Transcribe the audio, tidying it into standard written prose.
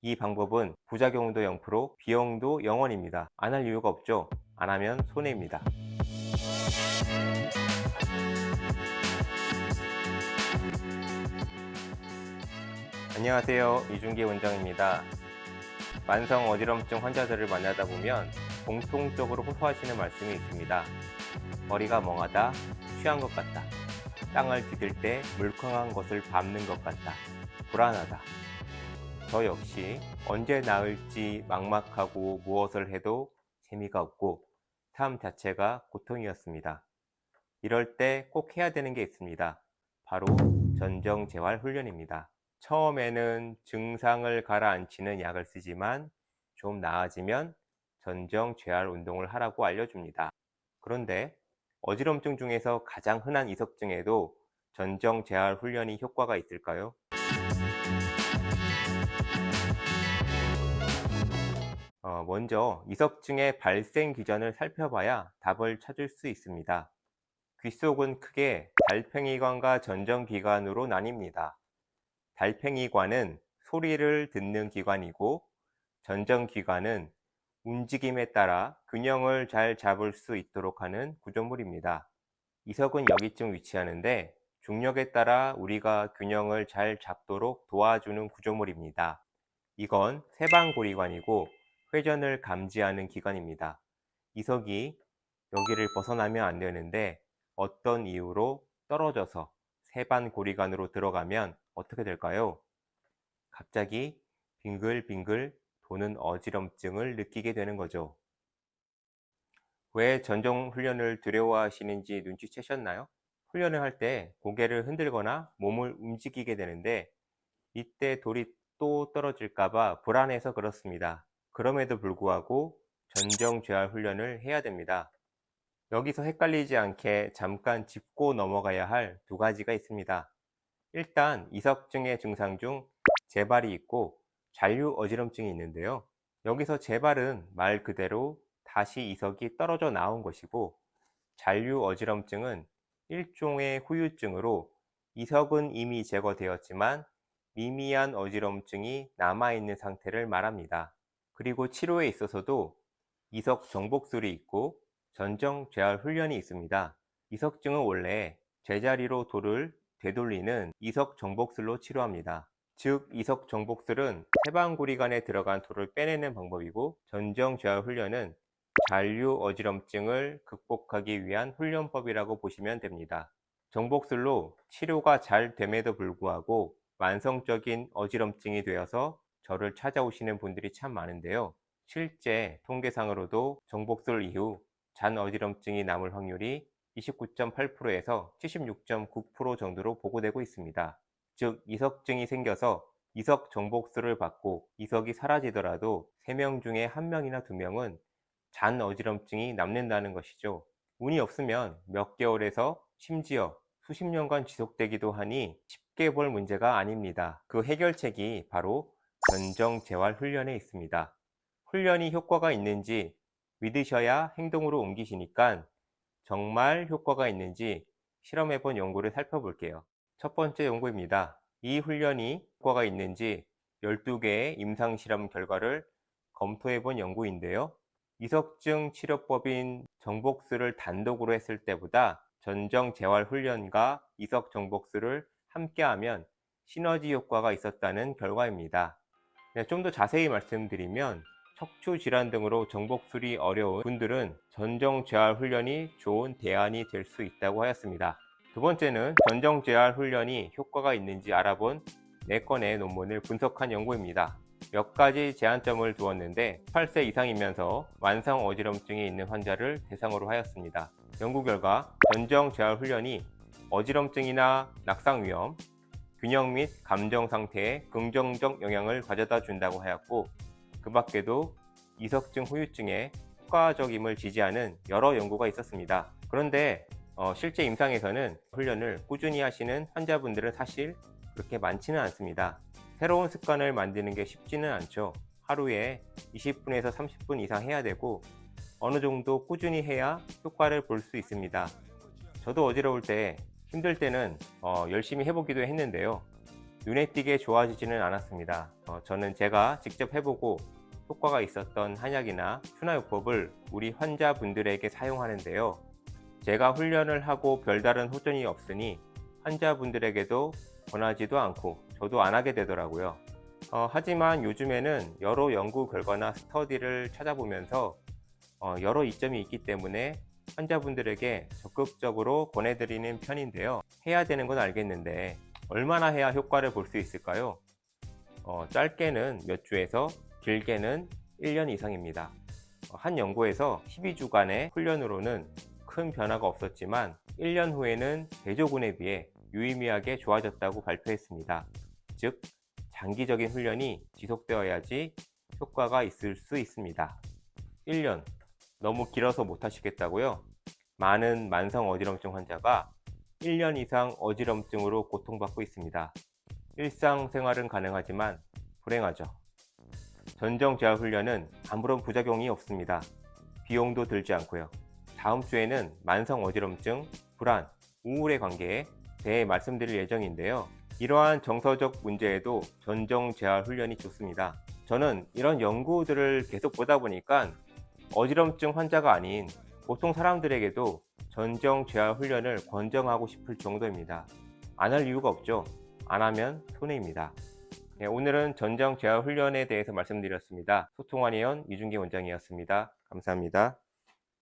이 방법은 부작용도 0%, 비용도 0원입니다. 안 할 이유가 없죠. 안 하면 손해입니다. 안녕하세요. 이중기 원장입니다. 만성 어지럼증 환자들을 만나다 보면 공통적으로 호소하시는 말씀이 있습니다. 머리가 멍하다, 취한 것 같다, 땅을 디딜 때 물컹한 것을 밟는 것 같다, 불안하다. 저 역시 언제 나을지 막막하고 무엇을 해도 재미가 없고 삶 자체가 고통이었습니다. 이럴 때 꼭 해야 되는 게 있습니다. 바로 전정재활 훈련입니다. 처음에는 증상을 가라앉히는 약을 쓰지만 좀 나아지면 전정재활 운동을 하라고 알려줍니다. 그런데 어지럼증 중에서 가장 흔한 이석증에도 전정재활 훈련이 효과가 있을까요? 먼저 이석증의 발생 기전을 살펴봐야 답을 찾을 수 있습니다. 귓속은 크게 달팽이관과 전정기관으로 나뉩니다. 달팽이관은 소리를 듣는 기관이고 전정기관은 움직임에 따라 균형을 잘 잡을 수 있도록 하는 구조물입니다. 이석은 여기쯤 위치하는데 중력에 따라 우리가 균형을 잘 잡도록 도와주는 구조물입니다. 이건 세방고리관이고 회전을 감지하는 기관입니다. 이석이 여기를 벗어나면 안 되는데 어떤 이유로 떨어져서 세반고리관으로 들어가면 어떻게 될까요? 갑자기 빙글빙글 도는 어지럼증을 느끼게 되는 거죠. 왜 전정 훈련을 두려워하시는지 눈치채셨나요? 훈련을 할 때 고개를 흔들거나 몸을 움직이게 되는데 이때 돌이 또 떨어질까봐 불안해서 그렇습니다. 그럼에도 불구하고 전정재활 훈련을 해야 됩니다. 여기서 헷갈리지 않게 잠깐 짚고 넘어가야 할 두 가지가 있습니다. 일단 이석증의 증상 중 재발이 있고 잔류 어지럼증이 있는데요. 여기서 재발은 말 그대로 다시 이석이 떨어져 나온 것이고 잔류 어지럼증은 일종의 후유증으로 이석은 이미 제거되었지만 미미한 어지럼증이 남아있는 상태를 말합니다. 그리고 치료에 있어서도 이석 정복술이 있고 전정 재활 훈련이 있습니다. 이석증은 원래 제자리로 돌을 되돌리는 이석 정복술로 치료합니다. 즉 이석 정복술은 세방고리관에 들어간 돌을 빼내는 방법이고 전정 재활 훈련은 잔류 어지럼증을 극복하기 위한 훈련법이라고 보시면 됩니다. 정복술로 치료가 잘 됨에도 불구하고 만성적인 어지럼증이 되어서 저를 찾아오시는 분들이 참 많은데요. 실제 통계상으로도 정복술 이후 잔 어지럼증이 남을 확률이 29.8%에서 76.9% 정도로 보고되고 있습니다. 즉 이석증이 생겨서 이석 정복술을 받고 이석이 사라지더라도 3명 중에 1명이나 2명은 잔 어지럼증이 남는다는 것이죠. 운이 없으면 몇 개월에서 심지어 수십 년간 지속되기도 하니 쉽게 볼 문제가 아닙니다. 그 해결책이 바로 전정재활 훈련에 있습니다. 훈련이 효과가 있는지 믿으셔야 행동으로 옮기시니까 정말 효과가 있는지 실험해 본 연구를 살펴볼게요. 첫 번째 연구입니다. 이 훈련이 효과가 있는지 12개의 임상실험 결과를 검토해 본 연구인데요. 이석증 치료법인 정복술을 단독으로 했을 때보다 전정재활훈련과 이석정복술을 함께하면 시너지 효과가 있었다는 결과입니다. 네, 좀 더 자세히 말씀드리면 척추 질환 등으로 정복술이 어려운 분들은 전정재활훈련이 좋은 대안이 될 수 있다고 하였습니다. 두 번째는 전정재활훈련이 효과가 있는지 알아본 4건의 논문을 분석한 연구입니다. 몇 가지 제한점을 두었는데 8세 이상이면서 만성 어지럼증이 있는 환자를 대상으로 하였습니다. 연구 결과 전정재활훈련이 어지럼증이나 낙상 위험, 균형 및 감정 상태에 긍정적 영향을 가져다 준다고 하였고 그 밖에도 이석증 후유증에 효과적임을 지지하는 여러 연구가 있었습니다. 그런데 실제 임상에서는 훈련을 꾸준히 하시는 환자분들은 사실 그렇게 많지는 않습니다. 새로운 습관을 만드는 게 쉽지는 않죠. 하루에 20분에서 30분 이상 해야 되고 어느 정도 꾸준히 해야 효과를 볼 수 있습니다. 저도 어지러울 때 힘들 때는 열심히 해보기도 했는데요. 눈에 띄게 좋아지지는 않았습니다. 저는 제가 직접 해보고 효과가 있었던 한약이나 추나요법을 우리 환자분들에게 사용하는데요. 제가 훈련을 하고 별다른 호전이 없으니 환자분들에게도 권하지도 않고 저도 안 하게 되더라고요. 하지만 요즘에는 여러 연구 결과나 스터디를 찾아보면서 여러 이점이 있기 때문에 환자분들에게 적극적으로 권해드리는 편인데요. 해야 되는 건 알겠는데 얼마나 해야 효과를 볼 수 있을까요? 짧게는 몇 주에서 길게는 1년 이상입니다. 한 연구에서 12주간의 훈련으로는 큰 변화가 없었지만 1년 후에는 대조군에 비해 유의미하게 좋아졌다고 발표했습니다. 즉, 장기적인 훈련이 지속되어야지 효과가 있을 수 있습니다. 1년, 너무 길어서 못하시겠다고요? 많은 만성 어지럼증 환자가 1년 이상 어지럼증으로 고통받고 있습니다. 일상생활은 가능하지만 불행하죠. 전정재활 훈련은 아무런 부작용이 없습니다. 비용도 들지 않고요. 다음 주에는 만성 어지럼증, 불안, 우울의 관계에 대해 말씀드릴 예정인데요. 이러한 정서적 문제에도 전정재활 훈련이 좋습니다. 저는 이런 연구들을 계속 보다 보니까 어지럼증 환자가 아닌 보통 사람들에게도 전정재활 훈련을 권장하고 싶을 정도입니다. 안 할 이유가 없죠. 안 하면 손해입니다. 네, 오늘은 전정재활 훈련에 대해서 말씀드렸습니다. 소통한의원 이준기 원장이었습니다. 감사합니다.